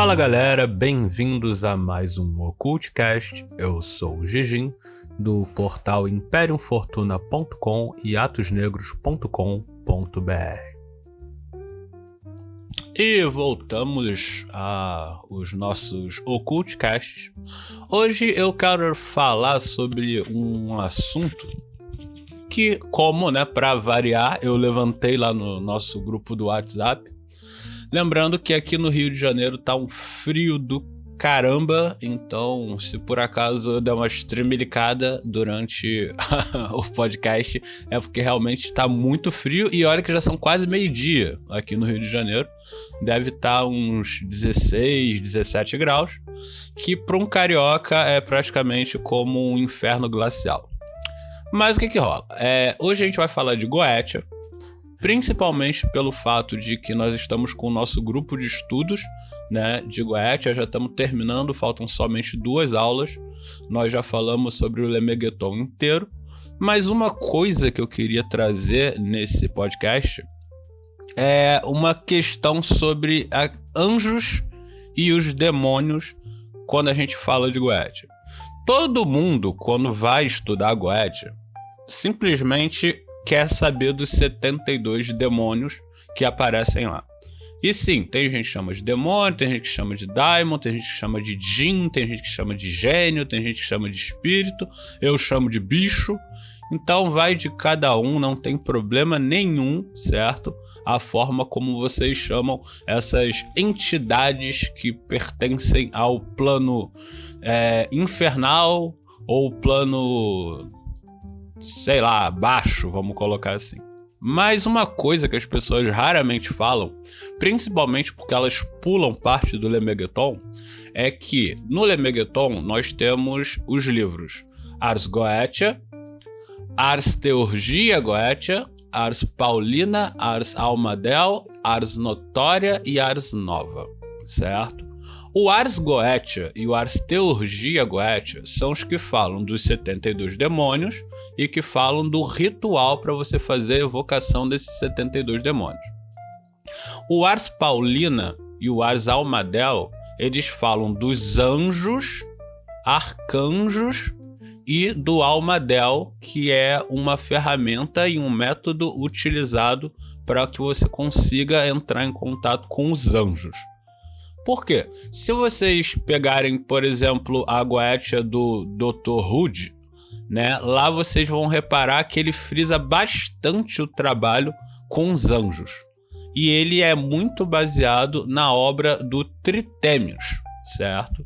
Fala galera, bem-vindos a mais um Occultcast. Eu sou o Gigim, do portal imperiumfortuna.com e atosnegros.com.br. E voltamos aos nossos Occultcasts. Hoje eu quero falar sobre um assunto que, para variar, eu levantei lá no nosso grupo do WhatsApp. Lembrando que aqui no Rio de Janeiro tá um frio do caramba, então se por acaso eu der uma estremelicada durante o podcast, é porque realmente tá muito frio e olha que já são quase meio-dia aqui no Rio de Janeiro. Deve estar uns 16, 17 graus, que para um carioca é praticamente como um inferno glacial. Mas o que rola? Hoje a gente vai falar de Goetia, principalmente pelo fato de que nós estamos com o nosso grupo de estudos, né, de Goetia, já estamos terminando, faltam somente 2 aulas, nós já falamos sobre o Lemegeton inteiro, mas uma coisa que eu queria trazer nesse podcast é uma questão sobre anjos e os demônios quando a gente fala de Goetia. Todo mundo, quando vai estudar Goetia, simplesmente quer saber dos 72 demônios que aparecem lá. E sim, tem gente que chama de demônio, tem gente que chama de daimon, tem gente que chama de djinn, tem gente que chama de gênio, tem gente que chama de espírito, eu chamo de bicho. Então vai de cada um, não tem problema nenhum, certo? A forma como vocês chamam essas entidades que pertencem ao plano infernal ou plano, sei lá, baixo, vamos colocar assim. Mas uma coisa que as pessoas raramente falam, principalmente porque elas pulam parte do Lemegeton, é que no Lemegeton nós temos os livros Ars Goetia, Ars Theurgia Goetia, Ars Paulina, Ars Almadel, Ars Notoria e Ars Nova, certo? O Ars Goetia e o Ars Theurgia Goetia são os que falam dos 72 demônios e que falam do ritual para você fazer a evocação desses 72 demônios. O Ars Paulina e o Ars Almadel, eles falam dos anjos, arcanjos e do Almadel, que é uma ferramenta e um método utilizado para que você consiga entrar em contato com os anjos. Por quê? Se vocês pegarem, por exemplo, a Goetia do Dr. Hood, né, lá vocês vão reparar que ele frisa bastante o trabalho com os anjos. E ele é muito baseado na obra do Trithemius, certo?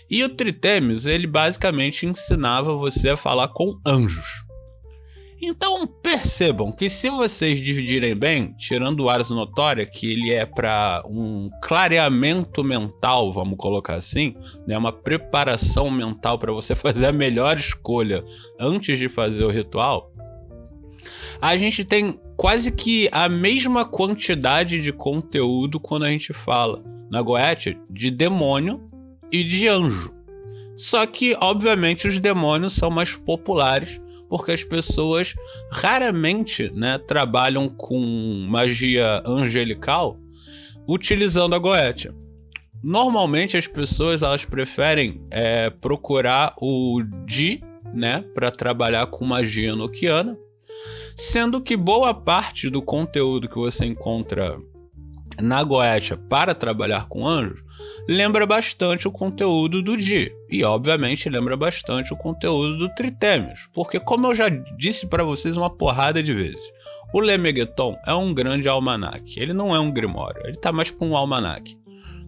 E o Trithemius, ele basicamente ensinava você a falar com anjos. Então percebam que se vocês dividirem bem, tirando o Ars Notoria, que ele é para um clareamento mental, vamos colocar assim, né, uma preparação mental para você fazer a melhor escolha antes de fazer o ritual, a gente tem quase que a mesma quantidade de conteúdo quando a gente fala na Goetia de demônio e de anjo. Só que, obviamente, os demônios são mais populares, porque as pessoas raramente, né, trabalham com magia angelical utilizando a Goetia. Normalmente as pessoas elas preferem procurar o Di, né, para trabalhar com magia enoquiana, sendo que boa parte do conteúdo que você encontra na Goetia para trabalhar com anjos lembra bastante o conteúdo do Di e obviamente lembra bastante o conteúdo do Trithemius, porque como eu já disse para vocês uma porrada de vezes, o Lemegeton é um grande almanaque, ele não é um grimório, ele tá mais para um almanaque,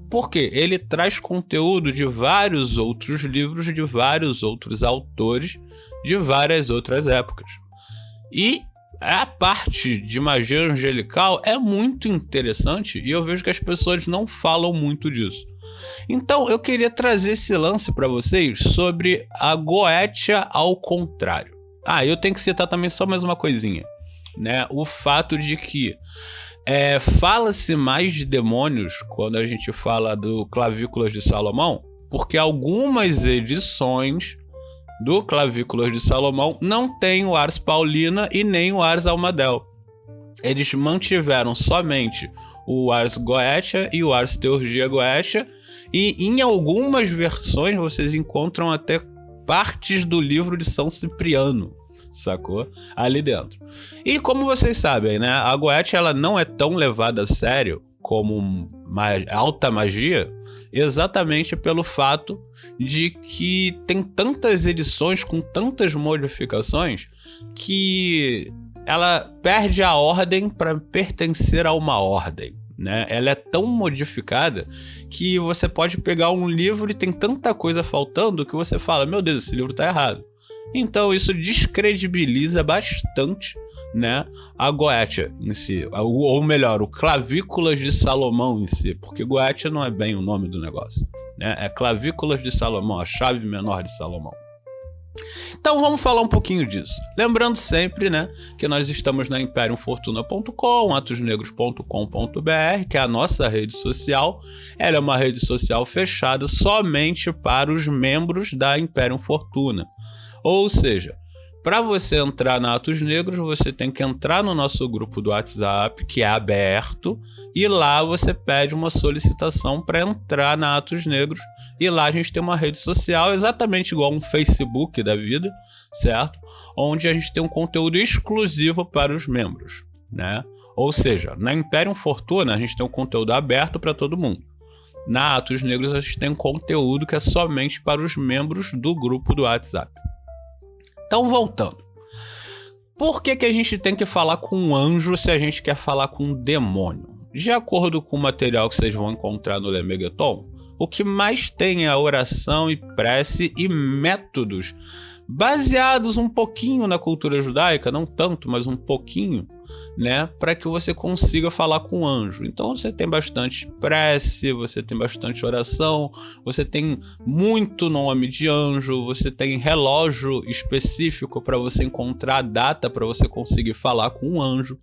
porque ele traz conteúdo de vários outros livros, de vários outros autores, de várias outras épocas. E a parte de magia angelical é muito interessante e eu vejo que as pessoas não falam muito disso. Então eu queria trazer esse lance para vocês sobre a Goetia ao contrário. Eu tenho que citar também só mais uma coisinha, né? O fato de que fala-se mais de demônios quando a gente fala do Clavículas de Salomão, porque algumas edições do Clavículas de Salomão não tem o Ars Paulina e nem o Ars Almadel. eles mantiveram somente o Ars Goetia e o Ars Theurgia Goetia, e em algumas versões vocês encontram até partes do livro de São Cipriano, sacou? Ali dentro. E como vocês sabem, né, a Goetia ela não é tão levada a sério como alta magia, exatamente pelo fato de que tem tantas edições com tantas modificações que ela perde a ordem para pertencer a uma ordem, né? Ela é tão modificada que você pode pegar um livro e tem tanta coisa faltando que você fala, meu Deus, esse livro tá errado. Então isso descredibiliza bastante, né, a Goetia em si, ou melhor, o Clavículas de Salomão em si, porque Goetia não é bem o nome do negócio, né? É Clavículas de Salomão, a chave menor de Salomão. Então vamos falar um pouquinho disso. Lembrando sempre, né, que nós estamos na imperiumfortuna.com, atosnegros.com.br, que é a nossa rede social. Ela é uma rede social fechada somente para os membros da Imperium Fortuna. Ou seja, para você entrar na Atos Negros, você tem que entrar no nosso grupo do WhatsApp, que é aberto, e lá você pede uma solicitação para entrar na Atos Negros. E lá a gente tem uma rede social exatamente igual um Facebook da vida, certo? Onde a gente tem um conteúdo exclusivo para os membros, né? Ou seja, na Imperium Fortuna a gente tem um conteúdo aberto para todo mundo. Na Atos Negros a gente tem um conteúdo que é somente para os membros do grupo do WhatsApp. Então, voltando. Por que a gente tem que falar com um anjo se a gente quer falar com um demônio? De acordo com o material que vocês vão encontrar no Lemegeton, o que mais tem é a oração e prece e métodos baseados um pouquinho na cultura judaica, não tanto, mas um pouquinho, né, para que você consiga falar com o anjo. Então você tem bastante prece, você tem bastante oração, você tem muito nome de anjo, você tem relógio específico para você encontrar a data para você conseguir falar com o anjo.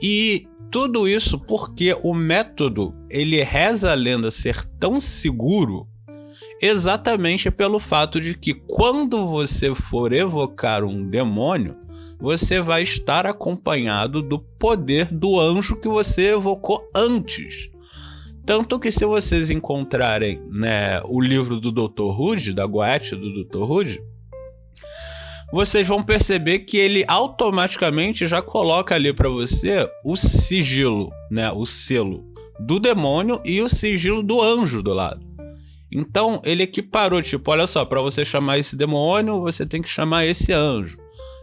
E tudo isso porque o método, ele reza a lenda ser tão seguro exatamente pelo fato de que quando você for evocar um demônio, você vai estar acompanhado do poder do anjo que você evocou antes. Tanto que se vocês encontrarem, né, o livro do Dr. Hood, da Goetia do Dr. Hood, vocês vão perceber que ele automaticamente já coloca ali para você o sigilo, né, o selo do demônio e o sigilo do anjo do lado. Então ele equiparou, tipo, olha só, para você chamar esse demônio, você tem que chamar esse anjo.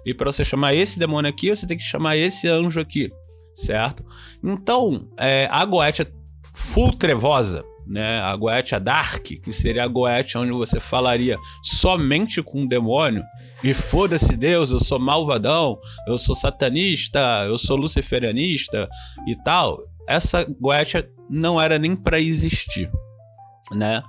E para você chamar esse demônio aqui, você tem que chamar esse anjo aqui, certo? Então, a Goetia full trevosa, né, a Goetia Dark, que seria a Goetia onde você falaria somente com o demônio, e foda-se Deus, eu sou malvadão, eu sou satanista, eu sou luciferianista e tal, essa Goetia não era nem para existir, né?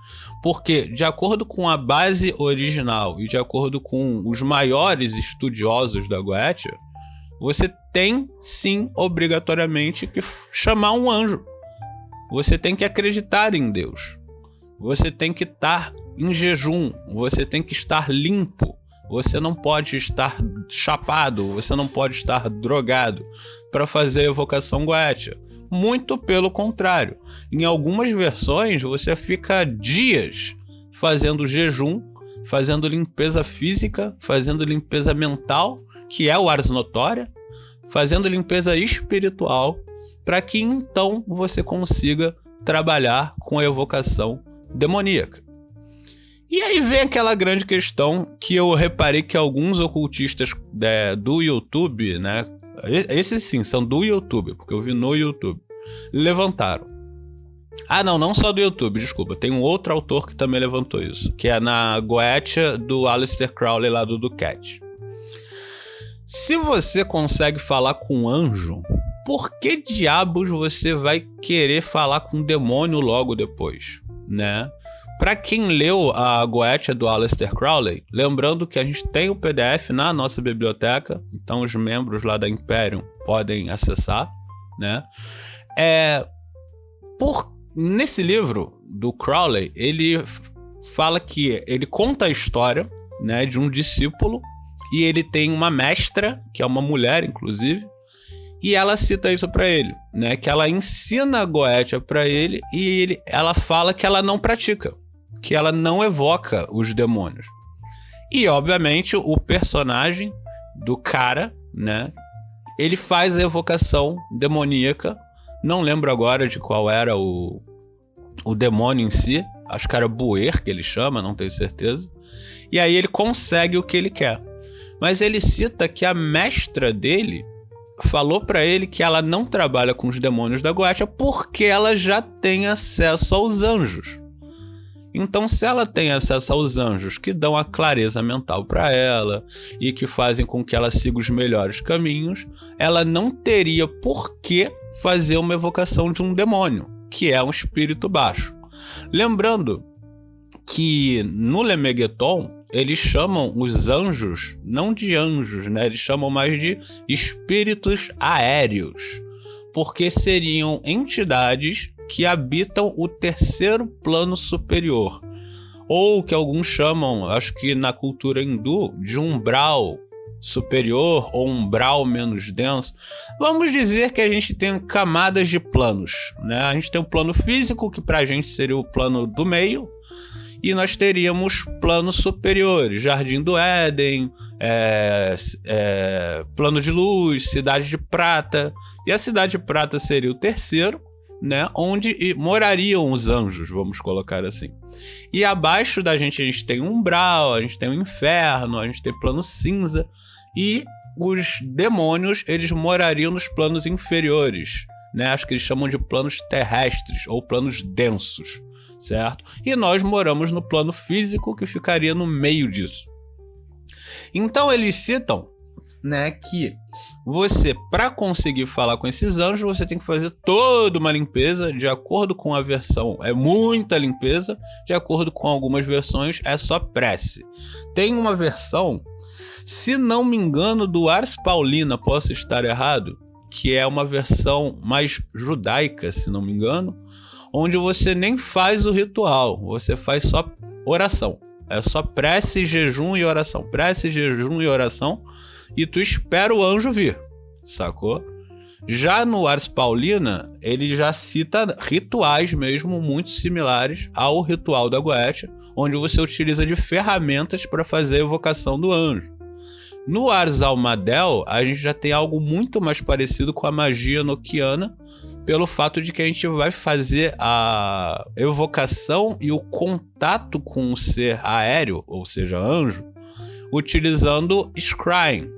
Porque, de acordo com a base original e de acordo com os maiores estudiosos da Goetia, você tem sim obrigatoriamente que chamar um anjo. Você tem que acreditar em Deus. Você tem que estar em jejum. Você tem que estar limpo. Você não pode estar chapado. Você não pode estar drogado para fazer a evocação Goetia. Muito pelo contrário. Em algumas versões, você fica dias fazendo jejum, fazendo limpeza física, fazendo limpeza mental, que é o Ars Notória, fazendo limpeza espiritual, para que então você consiga trabalhar com a evocação demoníaca. E aí vem aquela grande questão que eu reparei que alguns ocultistas do YouTube, né, esses sim são do YouTube, porque eu vi no YouTube, levantaram. Ah, não só do YouTube, desculpa, tem um outro autor que também levantou isso, que é na Goetia do Aleister Crowley lá do Duquette. Se você consegue falar com um anjo, por que diabos você vai querer falar com um demônio logo depois, né? Para quem leu a Goetia do Aleister Crowley, lembrando que a gente tem o PDF na nossa biblioteca, então os membros lá da Imperium podem acessar, né? Nesse livro do Crowley, ele fala que ele conta a história, né, de um discípulo, e ele tem uma mestra, que é uma mulher, inclusive, E ela cita isso pra ele, né? Que ela ensina a Goetia pra ele e ela fala que ela não pratica, que ela não evoca os demônios. E, obviamente, o personagem do cara, né? Ele faz a evocação demoníaca. Não lembro agora de qual era o demônio em si. Acho que era Buer, que ele chama, não tenho certeza. E aí ele consegue o que ele quer. Mas ele cita que a mestra dele falou pra ele que ela não trabalha com os demônios da Goetia porque ela já tem acesso aos anjos. Então, se ela tem acesso aos anjos que dão a clareza mental para ela e que fazem com que ela siga os melhores caminhos, ela não teria por que fazer uma evocação de um demônio, que é um espírito baixo. Lembrando que no Lemegeton, eles chamam os anjos, não de anjos, né? Eles chamam mais de espíritos aéreos, porque seriam entidades que habitam o terceiro plano superior, ou que alguns chamam, acho que na cultura hindu, de umbral superior ou umbral menos denso. Vamos dizer que a gente tem camadas de planos, né? A gente tem o plano físico, que pra gente seria o plano do meio, e nós teríamos planos superiores, Jardim do Éden, Plano de Luz, Cidade de Prata, e a Cidade de Prata seria o terceiro, né, onde morariam os anjos, vamos colocar assim. E abaixo da gente a gente tem o umbral, a gente tem o inferno, a gente tem plano cinza, e os demônios, eles morariam nos planos inferiores, né? Acho que eles chamam de planos terrestres ou planos densos, certo? E nós moramos no plano físico, que ficaria no meio disso. Então eles citam, né, que você, para conseguir falar com esses anjos, você tem que fazer toda uma limpeza. De acordo com a versão, é muita limpeza. De acordo com algumas versões, é só prece. Tem uma versão, se não me engano, do Ars Paulina, posso estar errado, que é uma versão mais judaica, se não me engano, onde você nem faz o ritual, você faz só oração. É só prece, jejum e oração. Prece, jejum e oração. E tu espera o anjo vir, sacou? Já no Ars Paulina, ele já cita rituais mesmo muito similares ao ritual da Goetia, onde você utiliza de ferramentas para fazer a evocação do anjo. No Ars Almadel, a gente já tem algo muito mais parecido com a magia enoquiana, pelo fato de que a gente vai fazer a evocação e o contato com o ser aéreo, ou seja, anjo, utilizando scrying.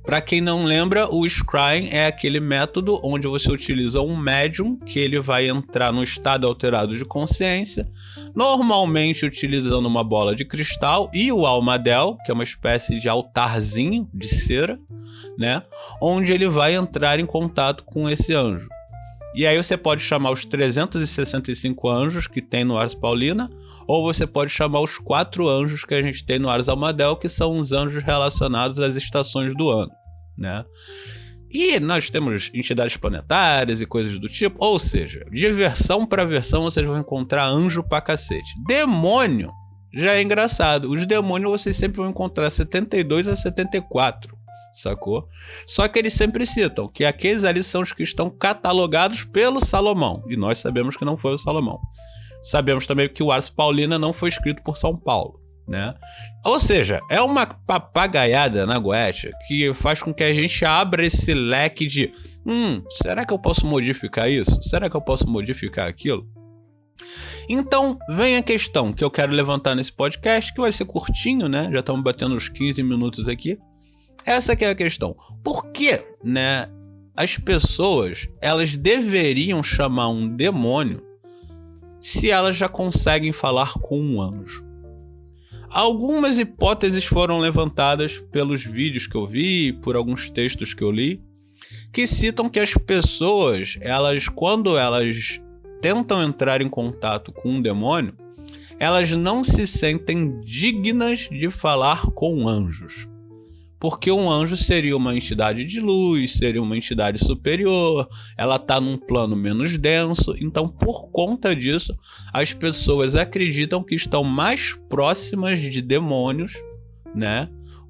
Para quem não lembra, o scrying é aquele método onde você utiliza um médium que ele vai entrar no estado alterado de consciência, normalmente utilizando uma bola de cristal e o almadel, que é uma espécie de altarzinho de cera, né? Onde ele vai entrar em contato com esse anjo. E aí você pode chamar os 365 anjos que tem no Ars Paulina, ou você pode chamar os 4 anjos que a gente tem no Ars Almadel, que são os anjos relacionados às estações do ano, né? E nós temos entidades planetárias e coisas do tipo, ou seja, de versão para versão vocês vão encontrar anjo pra cacete. Demônio já é engraçado, os demônios vocês sempre vão encontrar 72 a 74. Sacou? Só que eles sempre citam que aqueles ali são os que estão catalogados pelo Salomão. E nós sabemos que não foi o Salomão. Sabemos também que o Ars Paulina não foi escrito por São Paulo, né? Ou seja, é uma papagaiada na Goetia que faz com que a gente abra esse leque de será que eu posso modificar isso? Será que eu posso modificar aquilo? Então, vem a questão que eu quero levantar nesse podcast, que vai ser curtinho, né? Já estamos batendo uns 15 minutos aqui. Essa que é a questão. Por que, né, as pessoas elas deveriam chamar um demônio se elas já conseguem falar com um anjo? Algumas hipóteses foram levantadas pelos vídeos que eu vi, por alguns textos que eu li, que citam que as pessoas, quando elas tentam entrar em contato com um demônio, elas não se sentem dignas de falar com anjos. Porque um anjo seria uma entidade de luz, seria uma entidade superior, ela está num plano menos denso, então por conta disso as pessoas acreditam que estão mais próximas de demônios, né,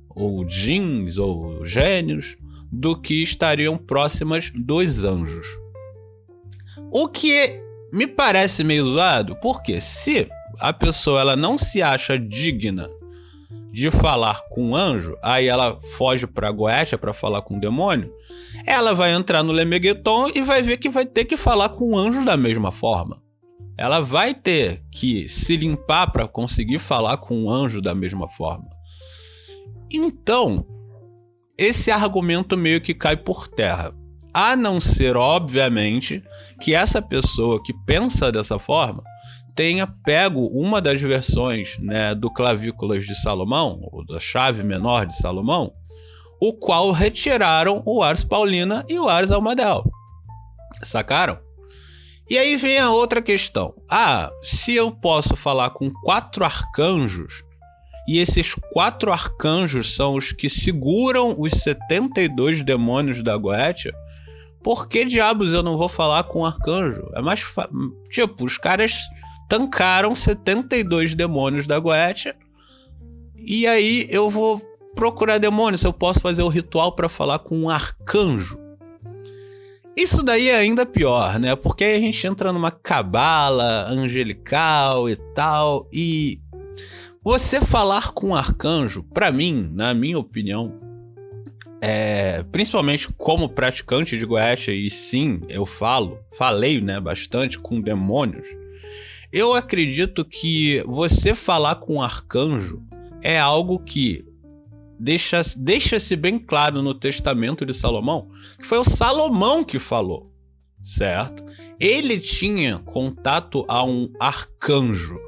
ou djinns ou gênios, do que estariam próximas dos anjos. O que me parece meio zoado, porque se a pessoa ela não se acha digna de falar com um anjo, aí ela foge pra Goetia pra falar com o demônio, ela vai entrar no Lemegeton e vai ver que vai ter que falar com o anjo da mesma forma. Ela vai ter que se limpar para conseguir falar com o anjo da mesma forma. Então, esse argumento meio que cai por terra. A não ser, obviamente, que essa pessoa que pensa dessa forma tenha pego uma das versões, né, do Clavículas de Salomão, ou da Chave Menor de Salomão, o qual retiraram o Ars Paulina e o Ars Almadel. Sacaram? E aí vem a outra questão. Se eu posso falar com 4 arcanjos, e esses 4 arcanjos são os que seguram os 72 demônios da Goetia, por que diabos eu não vou falar com um arcanjo? É mais tipo, os caras tancaram 72 demônios da Goetia, e aí eu vou procurar demônios, eu posso fazer o ritual para falar com um arcanjo. Isso daí é ainda pior, né? Porque aí a gente entra numa cabala angelical e tal, e você falar com um arcanjo, pra mim, na minha opinião, principalmente como praticante de Goetia, e sim, eu falei, né, bastante com demônios, eu acredito que você falar com um arcanjo é algo que deixa-se bem claro no Testamento de Salomão, que foi o Salomão que falou, certo? Ele tinha contato a um arcanjo.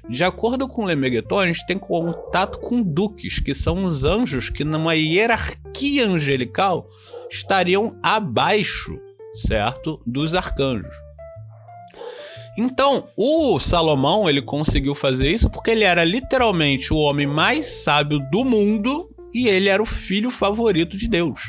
De acordo com o Lemegeton, a gente tem contato com duques, que são os anjos que numa hierarquia angelical estariam abaixo, certo, dos arcanjos. Então, o Salomão, ele conseguiu fazer isso porque ele era literalmente o homem mais sábio do mundo e ele era o filho favorito de Deus.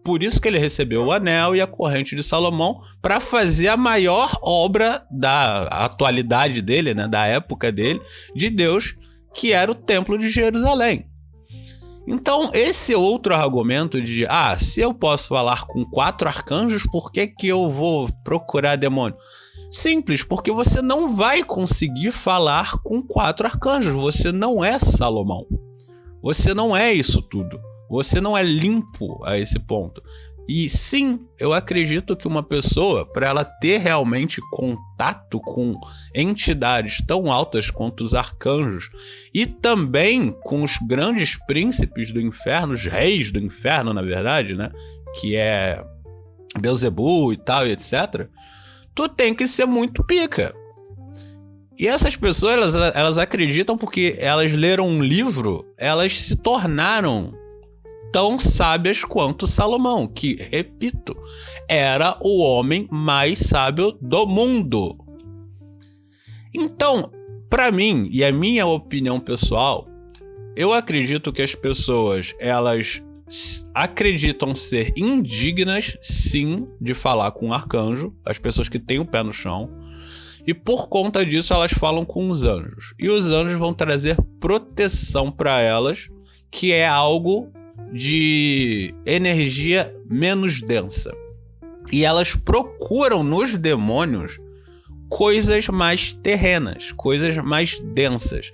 Por isso que ele recebeu o anel e a corrente de Salomão para fazer a maior obra da atualidade dele, né, da época dele, de Deus, que era o Templo de Jerusalém. Então, esse outro argumento de, se eu posso falar com 4 arcanjos, por que eu vou procurar demônio? Simples, porque você não vai conseguir falar com 4 arcanjos. Você não é Salomão. Você não é isso tudo. Você não é limpo a esse ponto. E sim, eu acredito que uma pessoa, para ela ter realmente contato com entidades tão altas quanto os arcanjos, e também com os grandes príncipes do inferno, os reis do inferno, na verdade, né? Que é Belzebu e tal, e etc. Tu tem que ser muito pica. E essas pessoas, elas acreditam porque elas leram um livro, elas se tornaram tão sábias quanto Salomão, que, repito, era o homem mais sábio do mundo. Então, para mim, e a minha opinião pessoal, eu acredito que as pessoas, elas acreditam ser indignas, sim, de falar com um arcanjo, as pessoas que têm o pé no chão, e por conta disso elas falam com os anjos. E os anjos vão trazer proteção para elas, que é algo de energia menos densa. E elas procuram nos demônios coisas mais terrenas, coisas mais densas.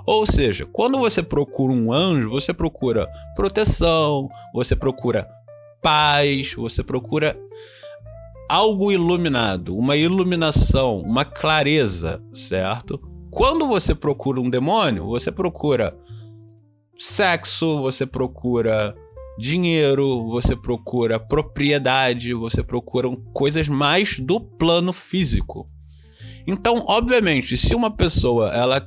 Ou seja, quando você procura um anjo, você procura proteção, você procura paz, você procura algo iluminado, uma iluminação, uma clareza, certo? Quando você procura um demônio, você procura sexo, você procura dinheiro, você procura propriedade, você procura coisas mais do plano físico. Então, obviamente, se uma pessoa ela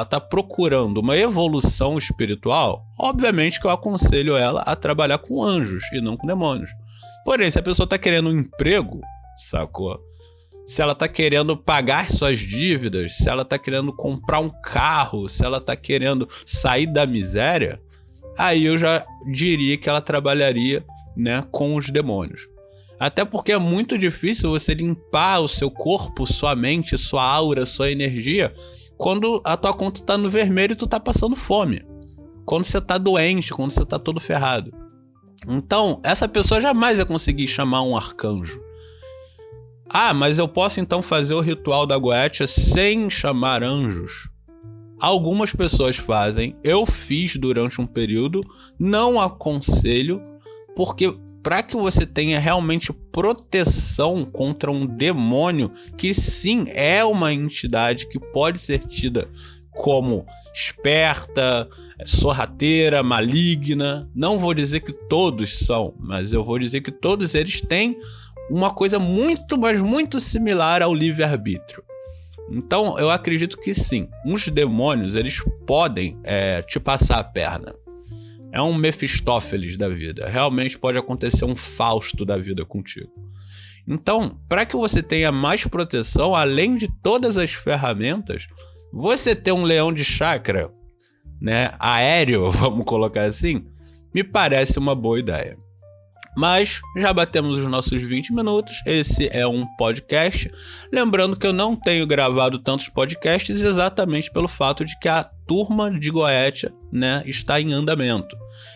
tá procurando uma evolução espiritual, obviamente que eu aconselho ela a trabalhar com anjos e não com demônios. Porém, se a pessoa tá querendo um emprego, sacou? Se ela tá querendo pagar suas dívidas, se ela tá querendo comprar um carro, se ela tá querendo sair da miséria, aí eu já diria que ela trabalharia, né, com os demônios. Até porque é muito difícil você limpar o seu corpo, sua mente, sua aura, sua energia, quando a tua conta tá no vermelho e tu tá passando fome. Quando você tá doente, quando você tá todo ferrado. Então, essa pessoa jamais ia conseguir chamar um arcanjo. Ah, mas eu posso então fazer o ritual da Goetia sem chamar anjos? Algumas pessoas fazem, eu fiz durante um período, não aconselho, porque para que você tenha realmente proteção contra um demônio, que sim é uma entidade que pode ser tida como esperta, sorrateira, maligna. Não vou dizer que todos são, mas eu vou dizer que todos eles têm uma coisa muito, mas muito similar ao livre-arbítrio. Então, eu acredito que sim, uns demônios, eles podem te passar a perna. É um Mefistófeles da vida. Realmente pode acontecer um Fausto da vida contigo. Então, para que você tenha mais proteção, além de todas as ferramentas, você ter um leão de chakra, né, aéreo, vamos colocar assim, me parece uma boa ideia. Mas já batemos os nossos 20 minutos, esse é um podcast. Lembrando que eu não tenho gravado tantos podcasts exatamente pelo fato de que a turma de Goetia, né, está em andamento.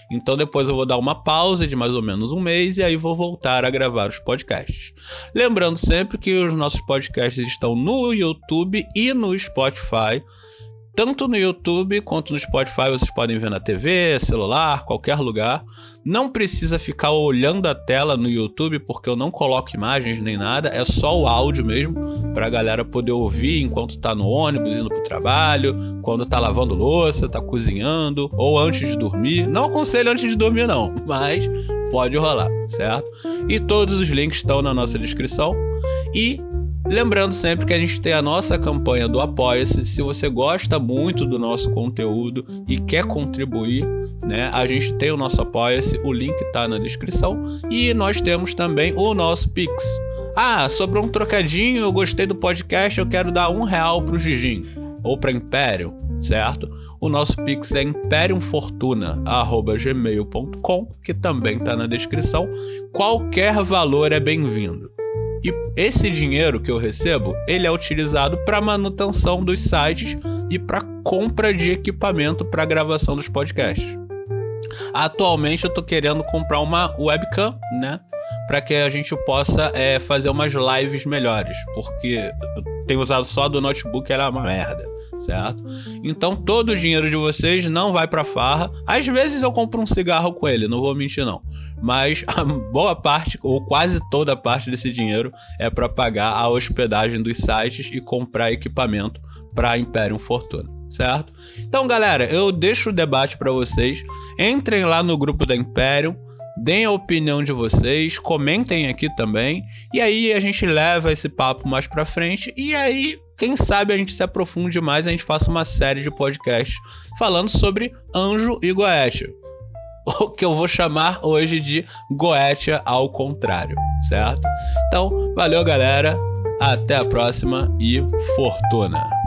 Então depois eu vou dar uma pausa de mais ou menos um mês e aí vou voltar a gravar os podcasts. Lembrando sempre que os nossos podcasts estão no YouTube e no Spotify. Tanto no YouTube quanto no Spotify vocês podem ver na TV, celular, qualquer lugar. Não precisa ficar olhando a tela no YouTube porque eu não coloco imagens nem nada. É só o áudio mesmo, pra galera poder ouvir enquanto tá no ônibus, indo pro trabalho, quando tá lavando louça, tá cozinhando ou antes de dormir. Não aconselho antes de dormir não, mas pode rolar, certo? E todos os links estão na nossa descrição. E lembrando sempre que a gente tem a nossa campanha do Apoia-se. Se você gosta muito do nosso conteúdo e quer contribuir, né, a gente tem o nosso Apoia-se, o link tá na descrição. E nós temos também o nosso Pix. Ah, sobrou um trocadinho, eu gostei do podcast, eu quero dar R$1 pro Gigim ou pra Imperium, certo? O nosso Pix é imperiumfortuna@gmail.com, que também tá na descrição. Qualquer valor é bem-vindo. E esse dinheiro que eu recebo, ele é utilizado para manutenção dos sites e para compra de equipamento para gravação dos podcasts. Atualmente eu tô querendo comprar uma webcam, né? Para que a gente possa fazer umas lives melhores, porque eu tenho usado só do notebook, ela é uma merda, certo? Então todo o dinheiro de vocês não vai pra farra. Às vezes eu compro um cigarro com ele, não vou mentir não. Mas a boa parte, ou quase toda a parte desse dinheiro é para pagar a hospedagem dos sites e comprar equipamento para Imperium Fortuna, certo? Então galera, eu deixo o debate para vocês. Entrem lá no grupo da Imperium, deem a opinião de vocês, comentem aqui também, e aí a gente leva esse papo mais pra frente, e aí, quem sabe a gente se aprofunde mais, a gente faça uma série de podcasts falando sobre Anjo e Goetia, o que eu vou chamar hoje de Goetia ao contrário, certo? Então, valeu galera, até a próxima e fortuna!